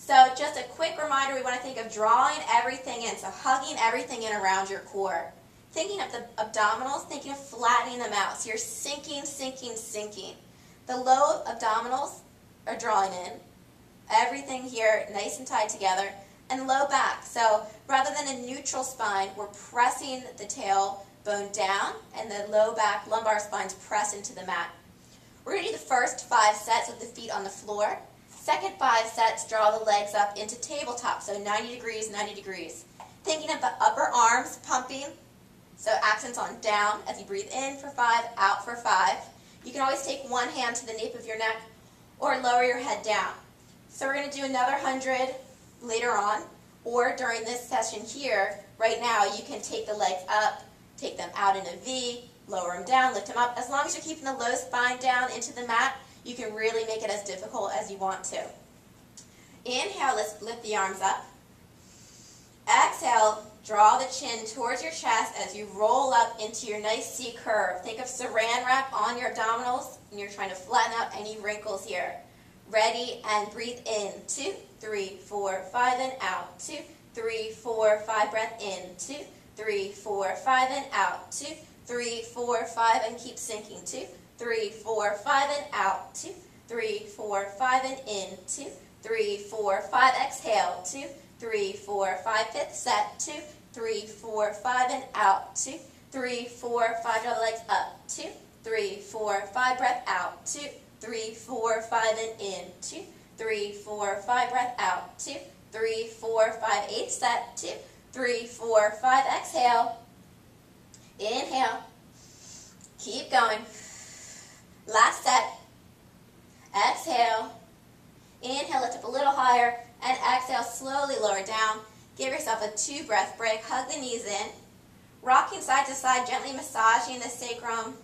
So just a quick reminder, we want to think of drawing everything in, so hugging everything in around your core. Thinking of the abdominals, thinking of flattening them out. So you're sinking, sinking, sinking. The low abdominals are drawing in. Everything here nice and tied together. And low back. So rather than a neutral spine, we're pressing the tailbone down and the low back lumbar spines press into the mat. We're going to do the first 5 sets with the feet on the floor. Second 5 sets, draw the legs up into tabletop, so 90 degrees, 90 degrees. Thinking of the upper arms pumping, so accents on down as you breathe in for 5, out for 5. You can always take one hand to the nape of your neck or lower your head down. So we're going to do another 100 later on, or during this session here. Right now you can take the legs up, take them out in a V, lower them down, lift them up. As long as you're keeping the low spine down into the mat, you can really make it as difficult as you want to. Inhale, let's lift the arms up. Exhale, draw the chin towards your chest as you roll up into your nice C curve. Think of saran wrap on your abdominals, and you're trying to flatten out any wrinkles here. Ready, and breathe in. 2, 3, 4, 5, and out. 2, 3, 4, 5, breath in. 2, 3, 4, 5, and out. 2, 3, 4, 5, and keep sinking. 2, 3, 4, 5, and out. 2, 3, 4, 5, and in. 2, 3, 4, 5, exhale. 2, 3, 4, 5, fifth set. 2, 3, 4, 5, and out. 2, 3, 4, 5, draw the legs up. 2, 3, 4, 5, breath out. 2, 3, 4, 5, and in. 2, 3, 4, 5, breath out. 2, 3, 4, 5, eighth set. 2, 3, 4, 5, exhale. Inhale. Keep going. Last set. Exhale. Inhale, lift up a little higher, and exhale, slowly lower down. Give yourself a 2-breath break. Hug the knees in. Rocking side to side, gently massaging the sacrum.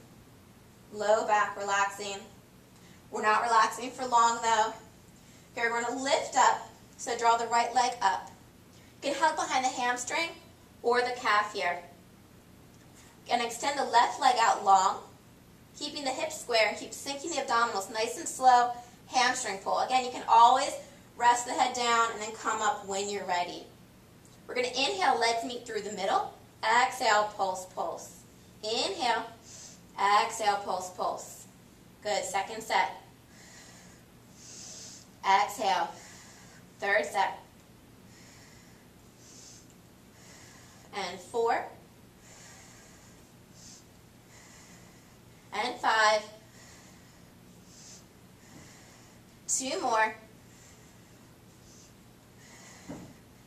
Low back, relaxing. We're not relaxing for long though. Okay, we're going to lift up, so draw the right leg up. You can hug behind the hamstring or the calf here. And extend the left leg out long, keeping the hips square and keep sinking the abdominals nice and slow. Hamstring pull. Again, you can always rest the head down and then come up when you're ready. We're going to inhale, legs meet through the middle. Exhale, pulse, pulse. Inhale, exhale, pulse, pulse. Good. Second set. Exhale. Third set. And 4. And 5. 2 more.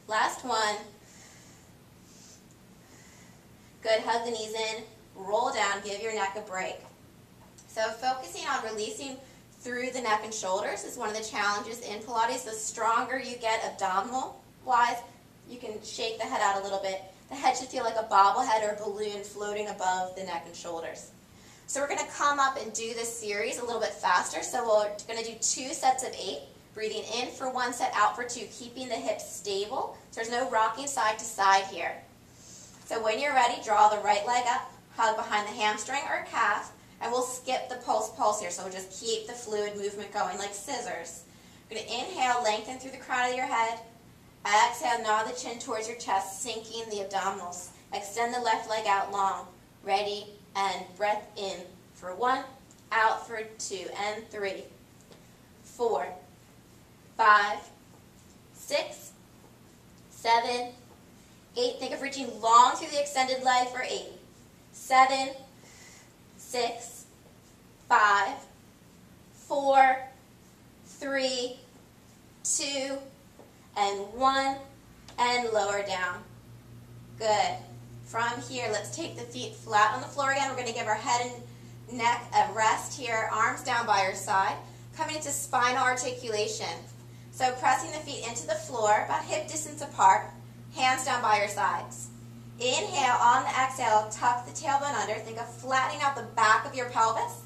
Last one. Good. Hug the knees in. Roll down. Give your neck a break. So focusing on releasing through the neck and shoulders is one of the challenges in Pilates. The stronger you get abdominal-wise, you can shake the head out a little bit. The head should feel like a bobblehead or a balloon floating above the neck and shoulders. So we're going to come up and do this series a little bit faster. So we're going to do 2 sets of 8, breathing in for 1 set, out for 2, keeping the hips stable. So there's no rocking side to side here. So when you're ready, draw the right leg up, hug behind the hamstring or calf, and we'll skip the pulse here. So we'll just keep the fluid movement going like scissors. We're going to inhale, lengthen through the crown of your head. Exhale, nod the chin towards your chest, sinking the abdominals. Extend the left leg out long. Ready, and breath in for 1, out for 2, and 3, 4, 5, 6, 7, 8. Think of reaching long through the extended leg for 8, 7, 6, 5, 4, 3, 2, and 1, and lower down. Good. From here, let's take the feet flat on the floor again. We're going to give our head and neck a rest here, arms down by your side, coming into spinal articulation. So pressing the feet into the floor, about hip distance apart, hands down by your sides. Inhale, on the exhale, tuck the tailbone under. Think of flattening out the back of your pelvis.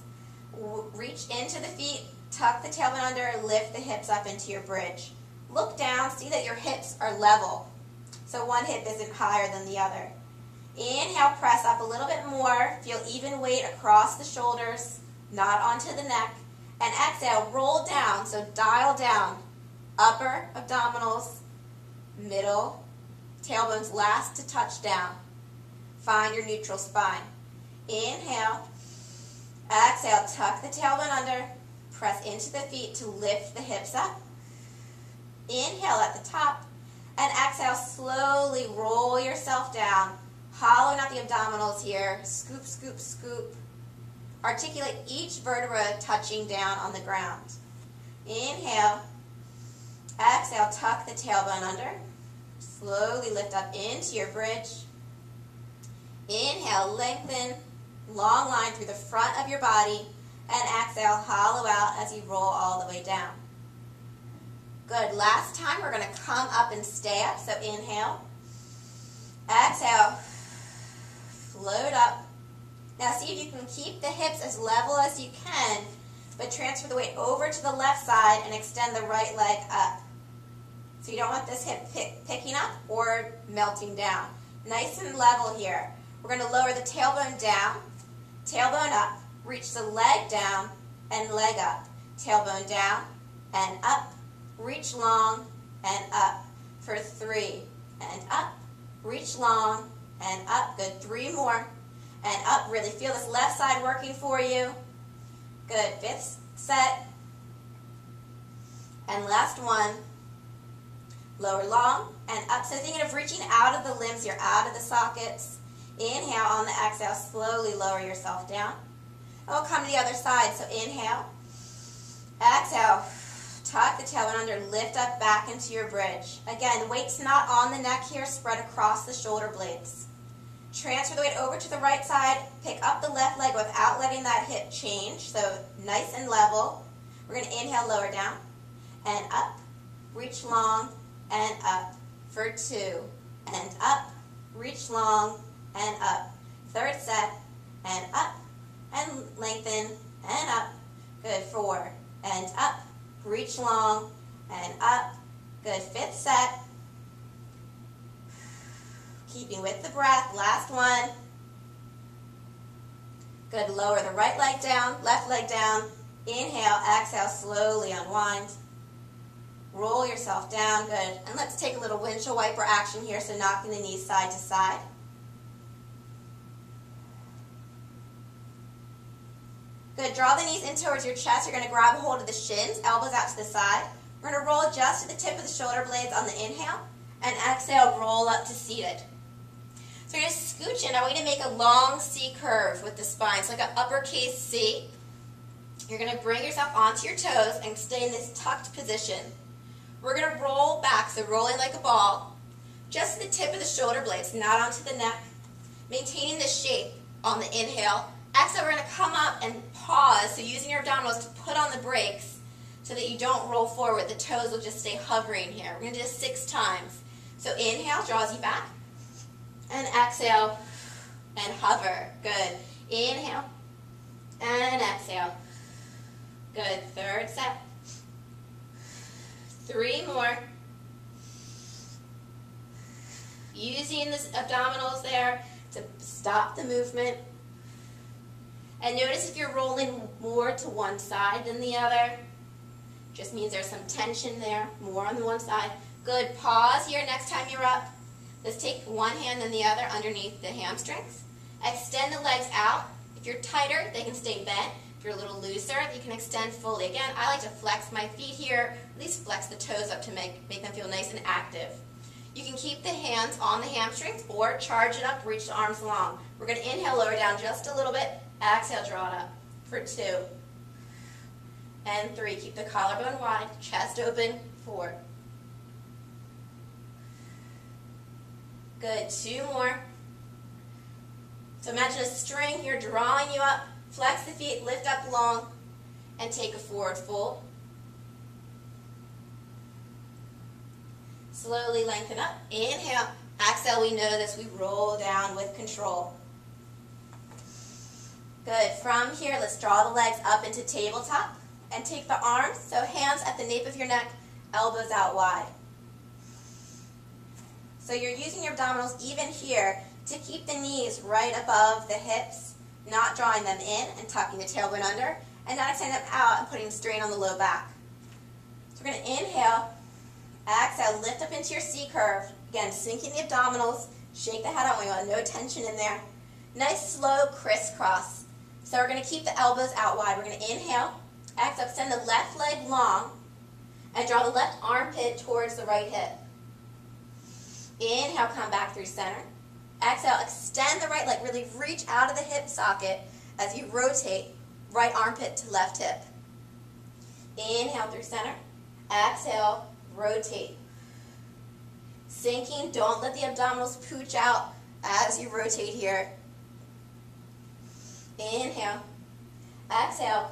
Reach into the feet, tuck the tailbone under, lift the hips up into your bridge. Look down, see that your hips are level. So one hip isn't higher than the other. Inhale, press up a little bit more. Feel even weight across the shoulders, not onto the neck. And exhale, roll down, so dial down. upper abdominals, middle, tailbones last to touch down. Find your neutral spine. Inhale. Exhale, tuck the tailbone under. Press into the feet to lift the hips up. Inhale at the top. And exhale, slowly roll yourself down. Hollowing out the abdominals here. Scoop, scoop, scoop. Articulate each vertebra touching down on the ground. Inhale. Exhale, tuck the tailbone under. Slowly lift up into your bridge. Inhale, lengthen. Long line through the front of your body. And exhale, hollow out as you roll all the way down. Good. Last time, we're going to come up and stay up. So inhale. Exhale. Float up. Now see if you can keep the hips as level as you can, but transfer the weight over to the left side and extend the right leg up. So you don't want this hip picking up or melting down. Nice and level here. We're going to lower the tailbone down, tailbone up, reach the leg down and leg up. Tailbone down and up, reach long and up for 3 and up, reach long and up. Good. 3 more. And up. Really feel this left side working for you. Good. 5th set. And last one. Lower long and up. So thinking of reaching out of the limbs, you're out of the sockets. Inhale on the exhale. Slowly lower yourself down. And we'll come to the other side. So inhale. Exhale. Tuck the tailbone under. Lift up back into your bridge. Again, the weight's not on the neck here. Spread across the shoulder blades. Transfer the weight over to the right side. Pick up the left leg without letting that hip change. So nice and level. We're going to inhale, lower down, and up. Reach long, and up for 2. And up. Reach long, and up. 3rd set, and up. And lengthen, and up. Good. 4. And up. Reach long, and up. Good. 5th set. Keeping with the breath. Last one. Good. Lower the right leg down, left leg down. Inhale, exhale, slowly unwind. Roll yourself down. Good. And let's take a little windshield wiper action here, so knocking the knees side to side. Good. Draw the knees in towards your chest. You're going to grab a hold of the shins, elbows out to the side. We're going to roll just to the tip of the shoulder blades on the inhale. And exhale, roll up to seated. So you're going to scooch in. I want you to make a long C curve with the spine. So like an uppercase C. You're going to bring yourself onto your toes and stay in this tucked position. We're going to roll back, so rolling like a ball, just to the tip of the shoulder blades, not onto the neck. Maintaining this shape on the inhale. Exhale, we're going to come up and pause, so using your abdominals to put on the brakes so that you don't roll forward. The toes will just stay hovering here. We're going to do this 6 times. So inhale, draws you back. And exhale, and hover. Good. Inhale, and exhale. Good. 3rd set. 3 more. Using the abdominals there to stop the movement. And notice if you're rolling more to one side than the other. Just means there's some tension there, more on the one side. Good. Pause here next time you're up. Let's take one hand and the other underneath the hamstrings. Extend the legs out. If you're tighter, they can stay bent. If you're a little looser, you can extend fully. Again, I like to flex my feet here, at least flex the toes up to make them feel nice and active. You can keep the hands on the hamstrings or charge it up, reach the arms long. We're going to inhale, lower down just a little bit. Exhale, draw it up for 2. And 3. Keep the collarbone wide, chest open, 4. Good. 2 more. So imagine a string here drawing you up. Flex the feet, lift up long, and take a forward fold. Slowly lengthen up. Inhale. Exhale, we know this. We roll down with control. Good. From here, let's draw the legs up into tabletop and take the arms, so hands at the nape of your neck, elbows out wide. So you're using your abdominals even here to keep the knees right above the hips, not drawing them in and tucking the tailbone under, and not extending them out and putting strain on the low back. So we're going to inhale, Exhale, lift up into your C curve. Again, sinking the abdominals. Shake the head out. We want no tension in there. Nice slow crisscross. So we're going to keep the elbows out wide. We're going to inhale. Exhale, extend the left leg long and draw the left armpit towards the right hip. Inhale, come back through center. Exhale, extend the right leg. Really reach out of the hip socket as you rotate right armpit to left hip. Inhale through center. Exhale, rotate. Sinking, don't let the abdominals pooch out as you rotate here. Inhale. Exhale.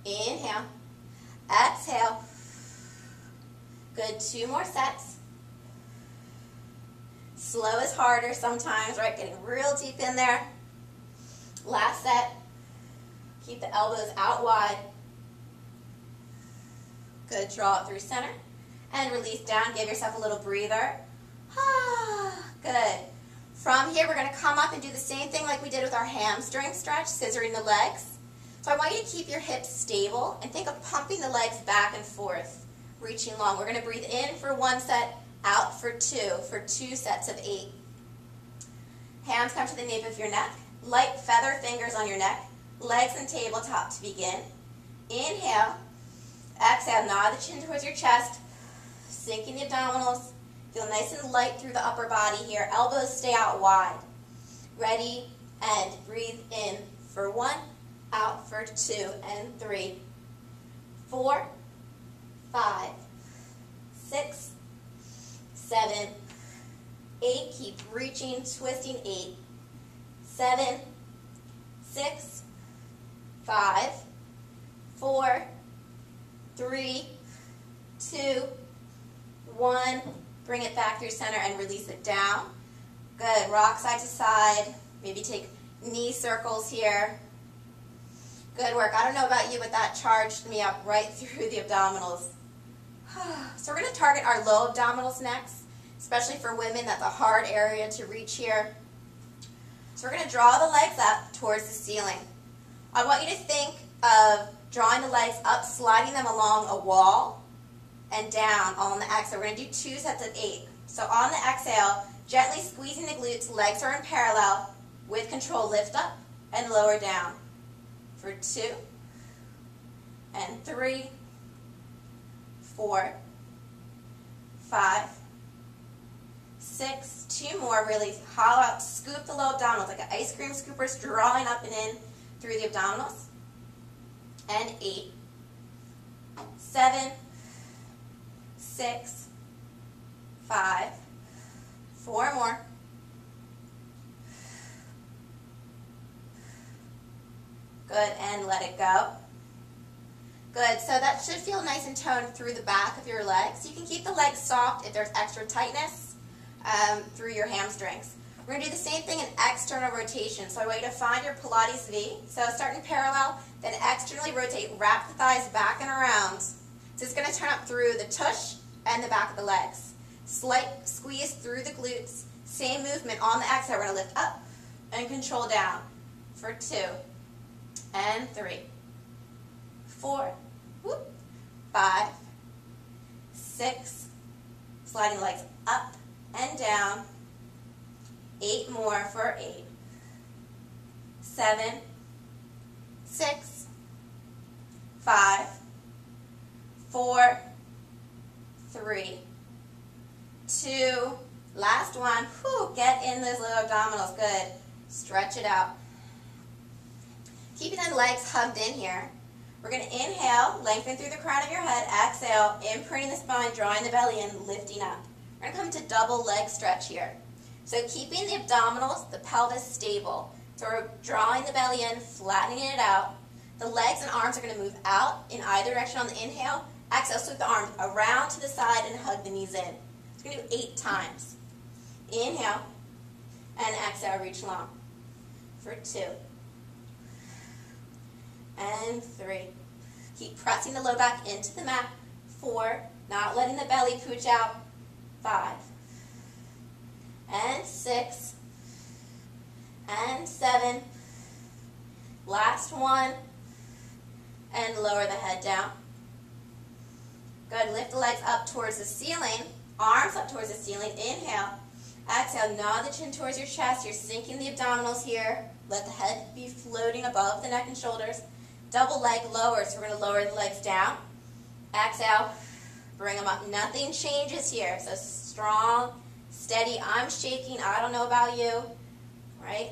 Inhale. Exhale. Good, 2 more sets. Slow is harder sometimes, right? Getting real deep in there. Last set. Keep the elbows out wide. Good, draw it through center. And release down, give yourself a little breather. Good. From here, we're going to come up and do the same thing like we did with our hamstring stretch, scissoring the legs. So I want you to keep your hips stable and think of pumping the legs back and forth, reaching long. We're going to breathe in for 1 set, out for 2 sets of 8. Hands come to the nape of your neck. Light feather fingers on your neck. Legs and tabletop to begin. Inhale. Exhale, nod the chin towards your chest. Sinking the abdominals. Feel nice and light through the upper body here. Elbows stay out wide. Ready, and breathe in for 1, out for 2, and 3, 4, 5, 6, 7, 8. Keep reaching, twisting. 8, 7, 6, 5, 4, 3, 2, 1. Bring it back through center and release it down. Good. Rock side to side. Maybe take knee circles here. Good work. I don't know about you, but that charged me up right through the abdominals. So we're going to target our low abdominals next, especially for women. That's a hard area to reach here. So we're going to draw the legs up towards the ceiling. I want you to think of drawing the legs up, sliding them along a wall, and down on the exhale. We're going to do 2 sets of 8. So on the exhale, gently squeezing the glutes, legs are in parallel. With control, lift up and lower down. For 2, and 3, 4, 5, 6, 2 more. Really hollow out, scoop the low abdominals like an ice cream scooper, drawing up and in through the abdominals. And 8, 7, 6, 5, 4 more. Good, and let it go. Good, so that should feel nice and toned through the back of your legs. You can keep the legs soft if there's extra tightness through your hamstrings. We're going to do the same thing in external rotation. So I want you to find your Pilates V. So start in parallel, then externally rotate, wrap the thighs back and around. So it's going to turn up through the tush and the back of the legs. Slight squeeze through the glutes. Same movement on the exhale. We're going to lift up and control down for 2, and 3, 4, 5, 6, sliding the legs up and down. 8 more for 8, 7, 6, 5, 4, 3, 2, last one. Get in those little abdominals. Good. Stretch it out. Keeping the legs hugged in here. We're going to inhale, lengthen through the crown of your head. Exhale, imprinting the spine, drawing the belly in, lifting up. We're going to come to double leg stretch here. So keeping the abdominals, the pelvis stable. So we're drawing the belly in, flattening it out. The legs and arms are going to move out in either direction on the inhale. Exhale, sweep the arms around to the side and hug the knees in. So we're going to do 8 times. Inhale, and exhale, reach long. For 2, and 3. Keep pressing the low back into the mat. 4, not letting the belly pooch out. 5, and 6, and 7. Last one, and lower the head down. Good. Lift the legs up towards the ceiling. Arms up towards the ceiling. Inhale. Exhale. Nod the chin towards your chest. You're sinking the abdominals here. Let the head be floating above the neck and shoulders. Double leg lower. So we're going to lower the legs down. Exhale. Bring them up. Nothing changes here. So strong, steady. I'm shaking. I don't know about you. Right?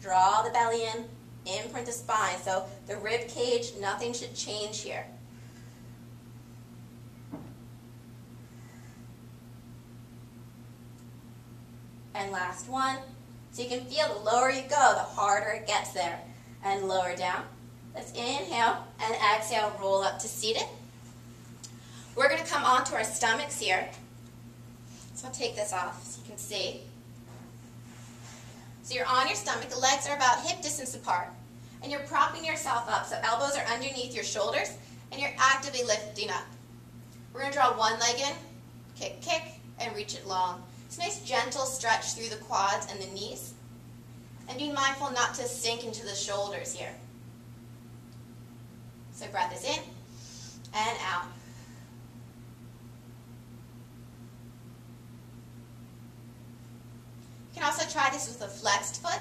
Draw the belly in. Imprint the spine. So the rib cage, nothing should change here. And last one. So you can feel the lower you go, the harder it gets there. And lower down. Let's inhale and exhale, roll up to seated. We're going to come onto our stomachs here. So I'll take this off so you can see. So you're on your stomach, the legs are about hip distance apart. And you're propping yourself up, so elbows are underneath your shoulders, and you're actively lifting up. We're going to draw one leg in, kick, kick, and reach it long. It's a nice gentle stretch through the quads and the knees. And be mindful not to sink into the shoulders here. So breath is in and out. You can also try this with a flexed foot.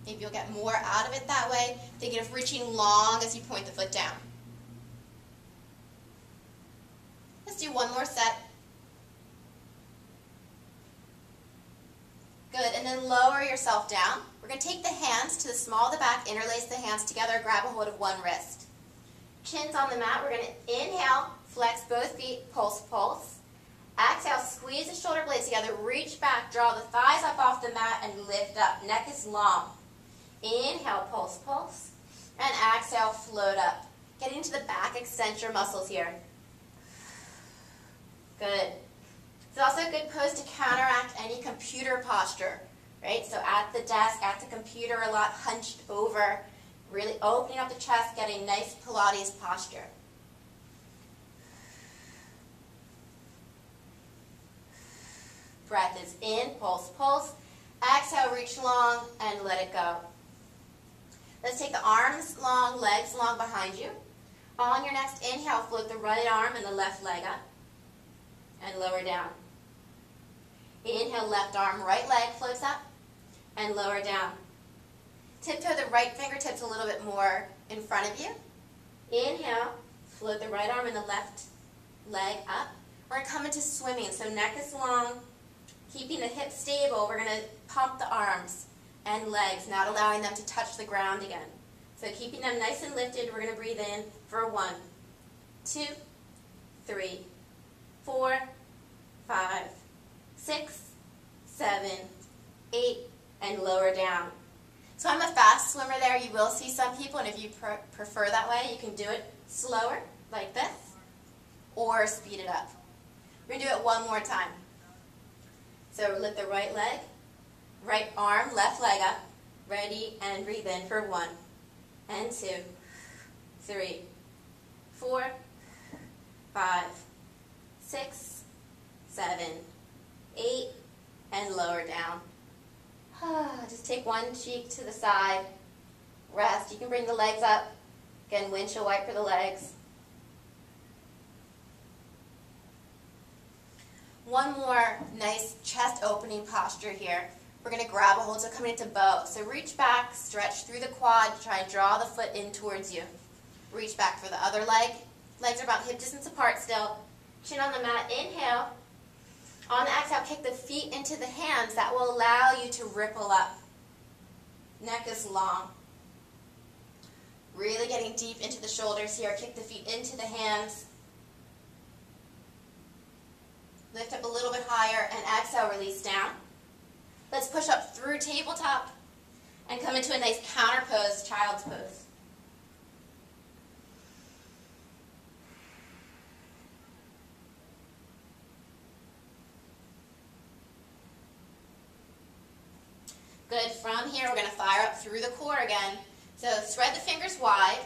Maybe you'll get more out of it that way. Thinking of reaching long as you point the foot down. Let's do one more set. Good, and then lower yourself down. We're going to take the hands to the small of the back, interlace the hands together, grab a hold of one wrist. Chins on the mat. We're going to inhale, flex both feet, pulse, pulse. Exhale, squeeze the shoulder blades together, reach back, draw the thighs up off the mat, and lift up. Neck is long. Inhale, pulse, pulse. And exhale, float up. Getting into the back extensor muscles here. Good. It's also a good pose to counteract any computer posture, right? So at the desk, at the computer a lot, hunched over, really opening up the chest, getting nice Pilates posture. Breath is in, pulse, pulse. Exhale, reach long, and let it go. Let's take the arms long, legs long behind you. On your next inhale, float the right arm and the left leg up. And lower down. Inhale, left arm, right leg floats up. And lower down. Tiptoe the right fingertips a little bit more in front of you. Inhale, float the right arm and the left leg up. We're going to come into swimming, so neck is long. Keeping the hips stable, we're going to pump the arms and legs, not allowing them to touch the ground again. So keeping them nice and lifted, we're going to breathe in for 1, 2, 3, 4, 5, 6, 7, 8, and lower down. So I'm a fast swimmer there. You will see some people, and if you prefer that way, you can do it slower, like this, or speed it up. We're going to do it one more time. So lift the right leg, right arm, left leg up. Ready, and breathe in for 1, and 2, 3, 4, 5, 6, 7, 8, and lower down. Just take one cheek to the side. Rest. You can bring the legs up. Again, windshield wiper the legs. One more nice chest opening posture here. We're going to grab a hold, so coming into bow. So reach back, stretch through the quad, try and draw the foot in towards you. Reach back for the other leg. Legs are about hip distance apart still. Chin on the mat, inhale. On the exhale, kick the feet into the hands. That will allow you to ripple up. Neck is long. Really getting deep into the shoulders here. Kick the feet into the hands. Lift up a little bit higher and exhale, release down. Let's push up through tabletop and come into a nice counter pose, child's pose. Good. From here, we're going to fire up through the core again. So spread the fingers wide.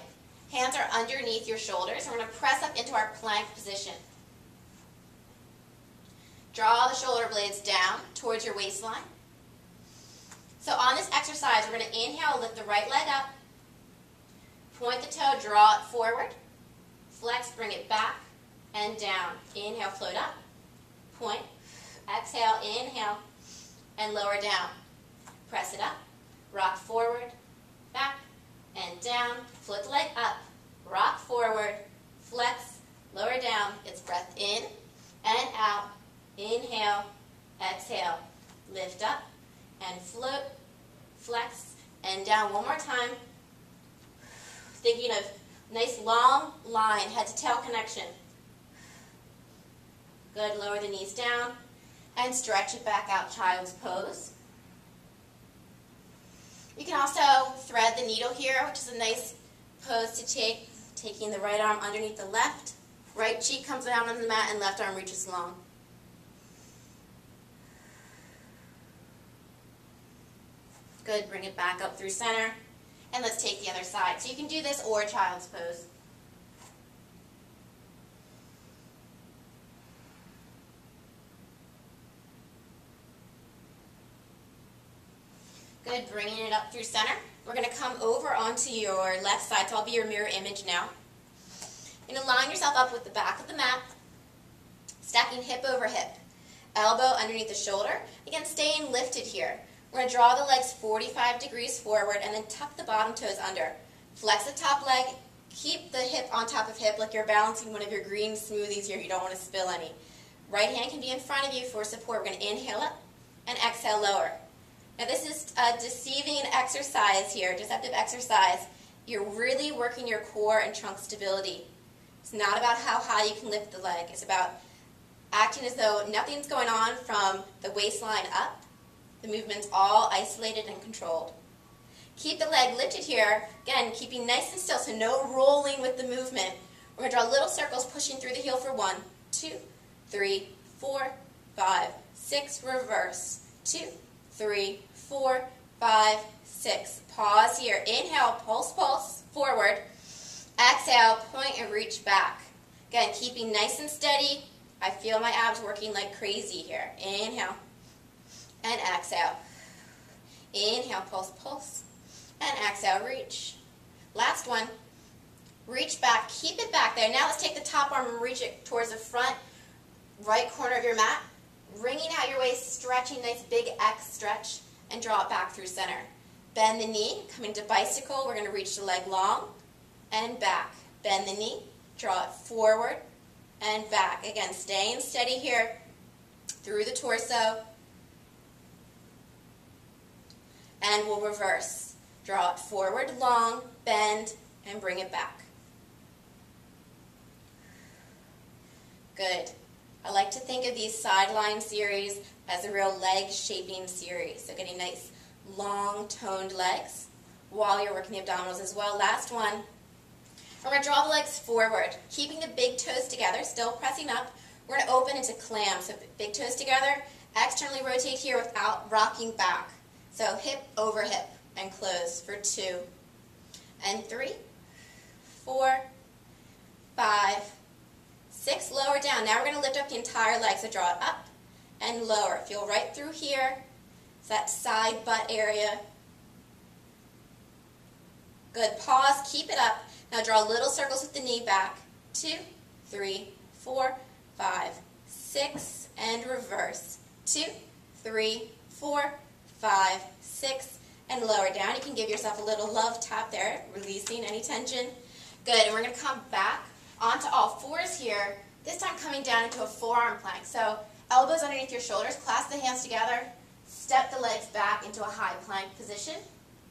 Hands are underneath your shoulders. We're going to press up into our plank position. Draw the shoulder blades down towards your waistline. So on this exercise, we're going to inhale, lift the right leg up. Point the toe, draw it forward. Flex, bring it back. and down. Inhale, float up, point. Exhale, inhale, and lower down. Press it up, rock forward, back, and down. Float the leg up, rock forward, flex, lower down. It's breath in and out. Inhale, exhale, lift up, and float, flex, and down. One more time. Thinking of nice long line, head to tail connection. Good, lower the knees down, and stretch it back out, child's pose. You can also thread the needle here, which is a nice pose to take, taking the right arm underneath the left, right cheek comes down on the mat, and left arm reaches long. Good, bring it back up through center, and let's take the other side. So you can do this or child's pose. Good, bringing it up through center. We're going to come over onto your left side, so I'll be your mirror image now. You're going to line yourself up with the back of the mat, stacking hip over hip, elbow underneath the shoulder. Again, staying lifted here. We're going to draw the legs 45 degrees forward and then tuck the bottom toes under. Flex the top leg, keep the hip on top of hip like you're balancing one of your green smoothies here. You don't want to spill any. Right hand can be in front of you for support. We're going to inhale up and exhale lower. Now this is a deceiving exercise here, deceptive exercise. You're really working your core and trunk stability. It's not about how high you can lift the leg. It's about acting as though nothing's going on from the waistline up. The movement's all isolated and controlled. Keep the leg lifted here, again, keeping nice and still, so no rolling with the movement. We're going to draw little circles, pushing through the heel for 1, 2, 3, 4, 5, 6, reverse, 2, 3, 4, 5, 6. Pause here. Inhale, pulse, pulse, forward. Exhale, point and reach back. Again, keeping nice and steady. I feel my abs working like crazy here. Inhale and exhale. Inhale, pulse, pulse, and exhale, reach. Last one. Reach back. Keep it back there. Now let's take the top arm and reach it towards the front right corner of your mat. Wringing out your waist, stretching, nice big X stretch, and draw it back through center. Bend the knee, coming to bicycle. We're going to reach the leg long and back. Bend the knee, draw it forward and back. Again, staying steady here through the torso. And we'll reverse. Draw it forward, long, bend, and bring it back. Good. I like to think of these sideline series as a real leg shaping series. So getting nice, long, toned legs while you're working the abdominals as well. Last one. We're going to draw the legs forward, keeping the big toes together, still pressing up. We're going to open into clam. So big toes together, externally rotate here without rocking back. So hip over hip and close for 2 and 3, 4, 5, 6. Lower down. Now we're going to lift up the entire leg. So draw it up and lower. Feel right through here. It's that side butt area. Good. Pause. Keep it up. Now draw little circles with the knee back. 2, 3, 4, 5, 6, and reverse. 2, 3, 4, 5, 6, and lower down. You can give yourself a little love tap there, releasing any tension. Good, and we're going to come back onto all fours here, this time coming down into a forearm plank. So elbows underneath your shoulders, clasp the hands together, step the legs back into a high plank position.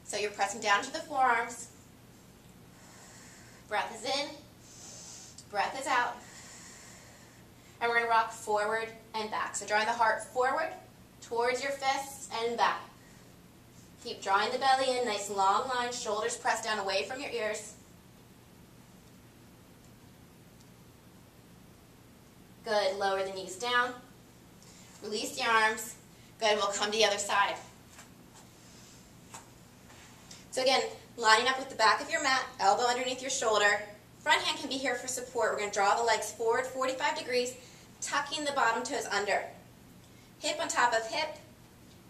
So you're pressing down to the forearms. Breath is in, breath is out. And we're going to rock forward and back. So drawing the heart forward, towards your fists, and back. Keep drawing the belly in, nice long line, shoulders pressed down away from your ears. Good, lower the knees down. Release the arms. Good, we'll come to the other side. So again, lining up with the back of your mat, elbow underneath your shoulder. Front hand can be here for support. We're going to draw the legs forward 45 degrees, tucking the bottom toes under. Hip on top of hip,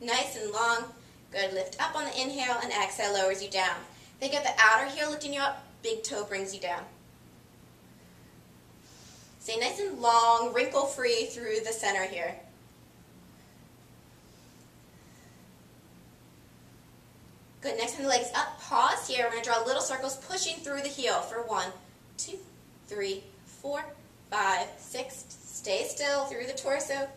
nice and long. Good, lift up on the inhale, and exhale lowers you down. Think of the outer heel lifting you up, big toe brings you down. Stay nice and long, wrinkle-free through the center here. Good, next time the legs up, pause here. We're going to draw little circles pushing through the heel for 1, 2, 3, 4, 5, 6. Stay still through the torso.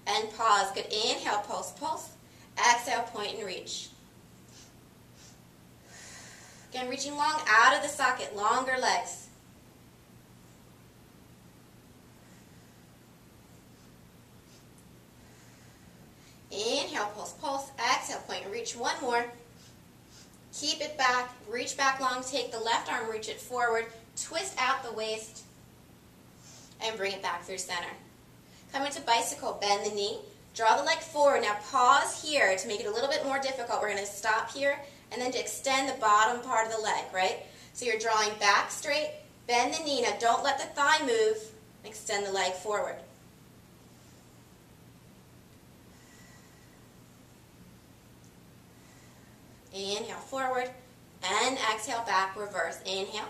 And pause. Good, inhale, pulse, pulse. Exhale, point and reach. Again, reaching long out of the socket, longer legs. Inhale, pulse, pulse. Exhale, point and reach. One more. Keep it back. Reach back long. Take the left arm, reach it forward. Twist out the waist. And bring it back through center. Come into bicycle. Bend the knee. Draw the leg forward. Now pause here to make it a little bit more difficult. We're going to stop here and then to extend the bottom part of the leg, right? So you're drawing back straight. Bend the knee. Now don't let the thigh move. Extend the leg forward. Inhale, forward, and exhale, back, reverse. Inhale,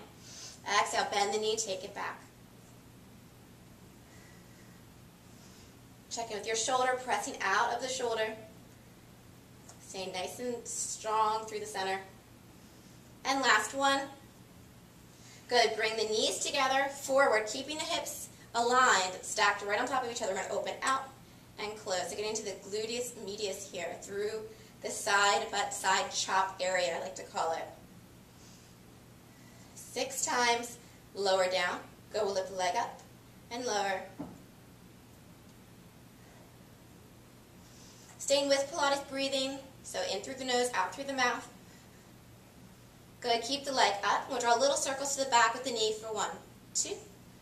exhale, bend the knee, take it back. Check in with your shoulder, pressing out of the shoulder. Staying nice and strong through the center. And last one. Good, bring the knees together, forward, keeping the hips aligned, stacked right on top of each other. We're going to open out and close. So getting into the gluteus medius here, through the side butt side chop area, I like to call it. 6 times, lower down. Go, we'll lift the leg up and lower. Staying with Pilates breathing, so in through the nose, out through the mouth. Good, keep the leg up. We'll draw little circles to the back with the knee for 1, 2,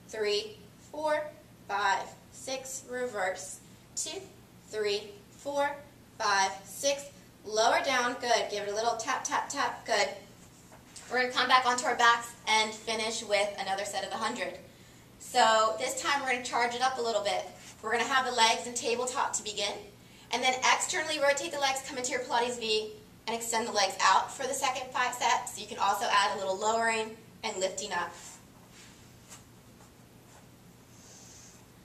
3, 4, 5, 6, reverse. 2, 3, 4, 5, 6, lower down, good. Give it a little tap, tap, tap, good. We're going to come back onto our backs and finish with another set of 100. So this time we're going to charge it up a little bit. We're going to have the legs in tabletop to begin, and then externally rotate the legs, come into your Pilates V, and extend the legs out for the second 5 sets. You can also add a little lowering and lifting up.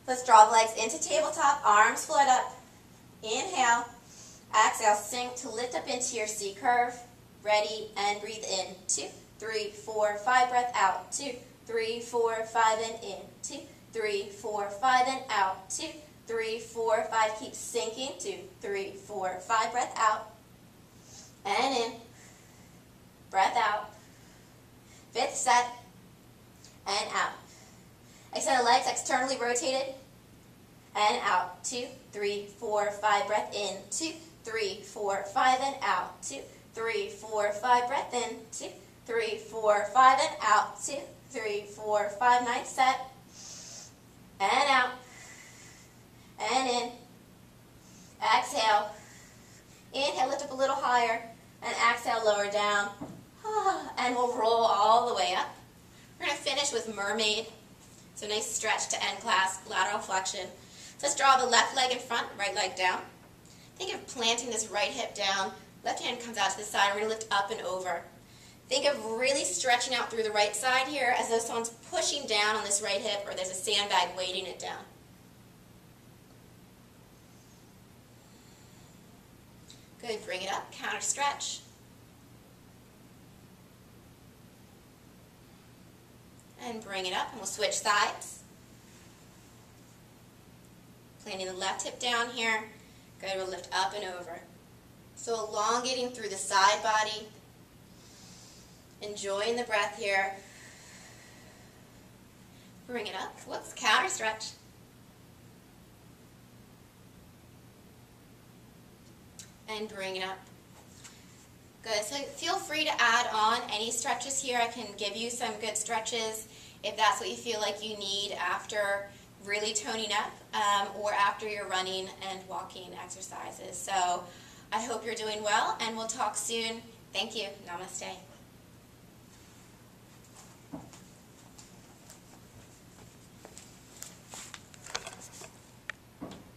Let's draw the legs into tabletop, arms float up. Inhale. Exhale, sink to lift up into your C curve. Ready, and breathe in. 2, 3, 4, 5, breath out. 2, 3, 4, 5, and in. 2, 3, 4, 5, and out. 2, 3, 4, 5, keep sinking. 2, 3, 4, 5, breath out. And in. Breath out. 5th set. And out. Extend the legs externally rotated. And out. 2, 3, 4, 5, breath in. 2, 3, 4, 5, and out. 2, 3, 4, 5, breath in. 2, 3, 4, 5, and out. 2, 3, 4, 5, nice set. And out. And in. Exhale. Inhale, lift up a little higher. And exhale, lower down. And we'll roll all the way up. We're going to finish with mermaid. So nice stretch to end class, lateral flexion. So let's draw the left leg in front, right leg down. Think of planting this right hip down. Left hand comes out to the side. We're going to lift up and over. Think of really stretching out through the right side here as though someone's pushing down on this right hip or there's a sandbag weighting it down. Good, bring it up, counter stretch. And bring it up, and we'll switch sides. Planting the left hip down here. Good, we'll lift up and over. So elongating through the side body. Enjoying the breath here. Bring it up. Whoops, counter stretch. And bring it up. Good, so feel free to add on any stretches here. I can give you some good stretches if that's what you feel like you need after really toning up or after your running and walking exercises. So I hope you're doing well, and we'll talk soon. Thank you. Namaste.